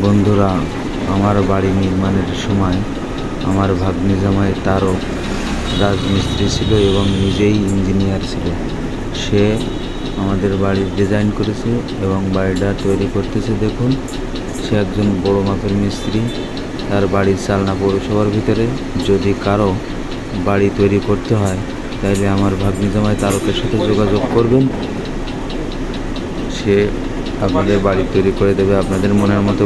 বন্ধুরা, আমার বাড়ি নির্মাণের সময় আমার ভাগ্নি জামাই তারও রাজমিস্ত্রি ছিল এবং নিজেই ইঞ্জিনিয়ার ছিল। সে আমাদের বাড়ির ডিজাইন করেছে এবং বাড়িটা তৈরি করতেছে। দেখুন, সে একজন বড় মাপের মিস্ত্রি। তার বাড়ির চালনা পৌরসভার ভিতরে। যদি কারো বাড়ি তৈরি করতে হয় তাইলে আমার ভাগ্নি জামাই তারকের সাথে যোগাযোগ করবেন। সে আপনাদের বাড়ি তৈরি করে দেবে আপনাদের মনের মতো।